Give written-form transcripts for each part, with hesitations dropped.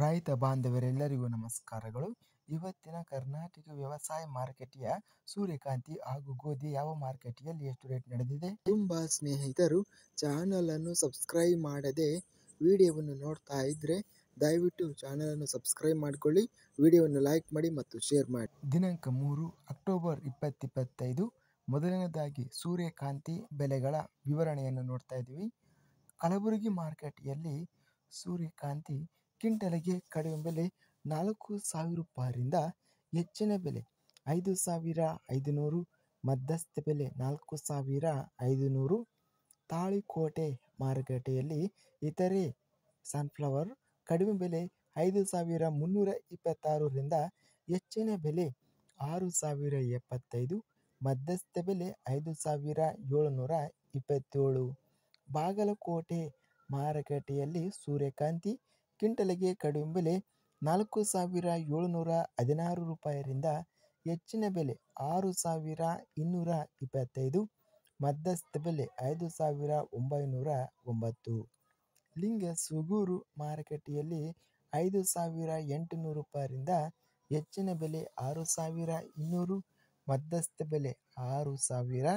ರೈತ ಬಾಂಧವರೆಲ್ಲರಿಗೂ ನಮಸ್ಕಾರಗಳು. ಇವತ್ತಿನ ಕರ್ನಾಟಕ ವ್ಯವಸಾಯ ಮಾರುಕಟ್ಟೆಯ ಸೂರ್ಯಕಾಂತಿ ಹಾಗೂ ಗೋಧಿ ಯಾವ ಮಾರುಕಟ್ಟೆಯಲ್ಲಿ ಎಷ್ಟು ರೇಟ್ ನಡೆದಿದೆ ಎಂಬ ಸ್ನೇಹಿತರು ಚಾನಲನ್ನು ಸಬ್ಸ್ಕ್ರೈಬ್ ಮಾಡದೆ ವಿಡಿಯೋವನ್ನು ನೋಡ್ತಾ ಇದ್ರೆ ದಯವಿಟ್ಟು ಚಾನಲನ್ನು ಸಬ್ಸ್ಕ್ರೈಬ್ ಮಾಡಿಕೊಳ್ಳಿ, ವಿಡಿಯೋವನ್ನು ಲೈಕ್ ಮಾಡಿ ಮತ್ತು ಶೇರ್ ಮಾಡಿ. ದಿನಾಂಕ 3 ಅಕ್ಟೋಬರ್ 2025. ಮೊದಲನೇದಾಗಿ ಸೂರ್ಯಕಾಂತಿ ಬೆಲೆಗಳ ವಿವರಣೆಯನ್ನು ನೋಡ್ತಾ ಇದ್ದೀವಿ. ಕಲಬುರಗಿ ಮಾರುಕಟ್ಟೆಯಲ್ಲಿ ಸೂರ್ಯಕಾಂತಿ ಕ್ವಿಂಟಲಿಗೆ ಕಡಿಮೆ ಬೆಲೆ 4,000 ರೂಪಾಯಿಯಿಂದ ಹೆಚ್ಚಿನ ಬೆಲೆ 5,500, ಮಧ್ಯಸ್ಥ ಬೆಲೆ 4,500. ತಾಳಿಕೋಟೆ ಮಾರುಕಟ್ಟೆಯಲ್ಲಿ ಇತರೆ ಸನ್ಫ್ಲವರ್ ಕಡಿಮೆ ಬೆಲೆ 5,326ರಿಂದ ಹೆಚ್ಚಿನ ಬೆಲೆ 6,075, ಮಧ್ಯಸ್ಥ ಬೆಲೆ 5,727. ಬಾಗಲಕೋಟೆ ಮಾರುಕಟ್ಟೆಯಲ್ಲಿ ಸೂರ್ಯಕಾಂತಿ ಕ್ವಿಂಟಲಿಗೆ ಕಡಿಮೆ ಬೆಲೆ 4,716 ರೂಪಾಯಿರಿಂದ ಹೆಚ್ಚಿನ ಬೆಲೆ 6,225, ಮಧ್ಯಸ್ಥ ಬೆಲೆ 5,909. ಲಿಂಗಸೂಗೂರು ಮಾರುಕಟ್ಟೆಯಲ್ಲಿ 5,800 ರೂಪಾಯಿರಿಂದ ಹೆಚ್ಚಿನ ಬೆಲೆ 6,200, ಮಧ್ಯಸ್ಥ ಬೆಲೆ 6,000.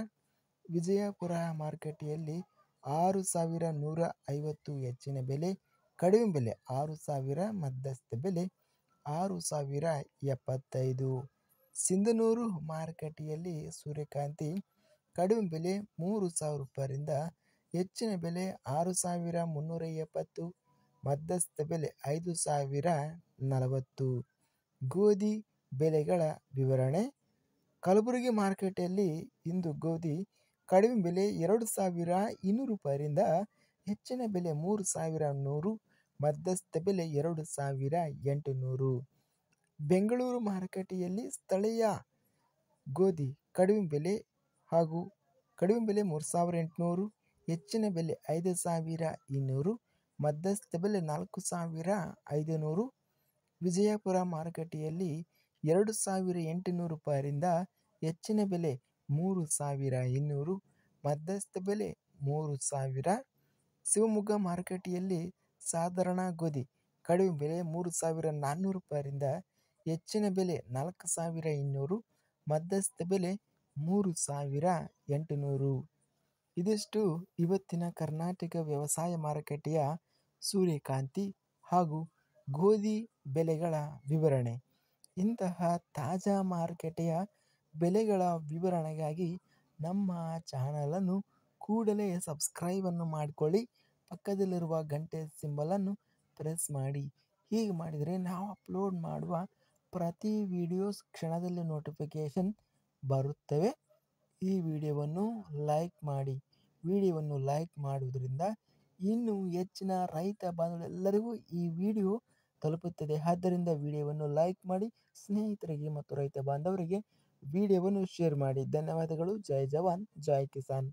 ವಿಜಯಪುರ ಮಾರುಕಟ್ಟೆಯಲ್ಲಿ 6,150 ಹೆಚ್ಚಿನ ಬೆಲೆ, ಕಡಿಮೆ ಬೆಲೆ 6,000, ಮಧ್ಯಸ್ಥ ಬೆಲೆ 6,075. ಸಿಂಧನೂರು ಮಾರುಕಟ್ಟೆಯಲ್ಲಿ ಸೂರ್ಯಕಾಂತಿ ಕಡಿಮೆ ಬೆಲೆ 3,000 ರೂಪಾಯಿರಿಂದ ಹೆಚ್ಚಿನ ಬೆಲೆ 6,370, ಮಧ್ಯಸ್ಥ ಬೆಲೆ 5,040. ಗೋಧಿ ಬೆಲೆಗಳ ವಿವರಣೆ. ಕಲಬುರಗಿ ಮಾರುಕಟ್ಟೆಯಲ್ಲಿ ಇಂದು ಗೋಧಿ ಕಡಿಮೆ ಬೆಲೆ 2,200 ರೂಪಾಯಿರಿಂದ ಹೆಚ್ಚಿನ ಬೆಲೆ 3,100, ಮಧ್ಯಸ್ಥ ಬೆಲೆ 2,800. ಬೆಂಗಳೂರು ಮಾರುಕಟ್ಟೆಯಲ್ಲಿ ಸ್ಥಳೀಯ ಗೋಧಿ ಕಡಿಮೆ ಬೆಲೆ 3,800, ಹೆಚ್ಚಿನ ಬೆಲೆ 5,200, ಮಧ್ಯಸ್ಥ ಬೆಲೆ 4,500. ವಿಜಯಪುರ ಮಾರುಕಟ್ಟೆಯಲ್ಲಿ 2,800 ರೂಪಾಯಿರಿಂದ ಹೆಚ್ಚಿನ ಬೆಲೆ 3,200, ಮಧ್ಯಸ್ಥ ಬೆಲೆ 3,000. ಶಿವಮೊಗ್ಗ ಮಾರುಕಟ್ಟೆಯಲ್ಲಿ ಸಾಧಾರಣ ಗೋಧಿ ಕಡಿಮೆ ಬೆಲೆ 3,400 ರೂಪಾಯಿರಿಂದ ಹೆಚ್ಚಿನ ಬೆಲೆ 4,200, ಮಧ್ಯಸ್ಥ ಬೆಲೆ 3,800. ಇದಿಷ್ಟು ಇವತ್ತಿನ ಕರ್ನಾಟಕ ವ್ಯವಸಾಯ ಮಾರುಕಟ್ಟೆಯ ಸೂರ್ಯಕಾಂತಿ ಹಾಗೂ ಗೋಧಿ ಬೆಲೆಗಳ ವಿವರಣೆ. ಇಂತಹ ತಾಜಾ ಮಾರುಕಟ್ಟೆಯ ಬೆಲೆಗಳ ವಿವರಣೆಗಾಗಿ ನಮ್ಮ ಚಾನಲನ್ನು ಕೂಡಲೇ ಸಬ್ಸ್ಕ್ರೈಬನ್ನು ಮಾಡಿಕೊಳ್ಳಿ, ಪಕ್ಕದಲ್ಲಿರುವ ಗಂಟೆ ಸಿಂಬಲನ್ನು ಪ್ರೆಸ್ ಮಾಡಿ. ಹೀಗೆ ಮಾಡಿದರೆ ನಾವು ಅಪ್ಲೋಡ್ ಮಾಡುವ ಪ್ರತಿ ವಿಡಿಯೋಸ್ ಕ್ಷಣದಲ್ಲಿ ನೋಟಿಫಿಕೇಷನ್ ಬರುತ್ತವೆ. ಈ ವಿಡಿಯೋವನ್ನು ಲೈಕ್ ಮಾಡಿ. ವಿಡಿಯೋವನ್ನು ಲೈಕ್ ಮಾಡುವುದರಿಂದ ಇನ್ನೂ ಹೆಚ್ಚಿನ ರೈತ ಬಾಂಧವರೆಲ್ಲರಿಗೂ ಈ ವಿಡಿಯೋ ತಲುಪುತ್ತದೆ. ಆದ್ದರಿಂದ ವಿಡಿಯೋವನ್ನು ಲೈಕ್ ಮಾಡಿ, ಸ್ನೇಹಿತರಿಗೆ ಮತ್ತು ರೈತ ಬಾಂಧವರಿಗೆ ವಿಡಿಯೋವನ್ನು ಶೇರ್ ಮಾಡಿ. ಧನ್ಯವಾದಗಳು. ಜೈ ಜವಾನ್, ಜೈ ಕಿಸಾನ್.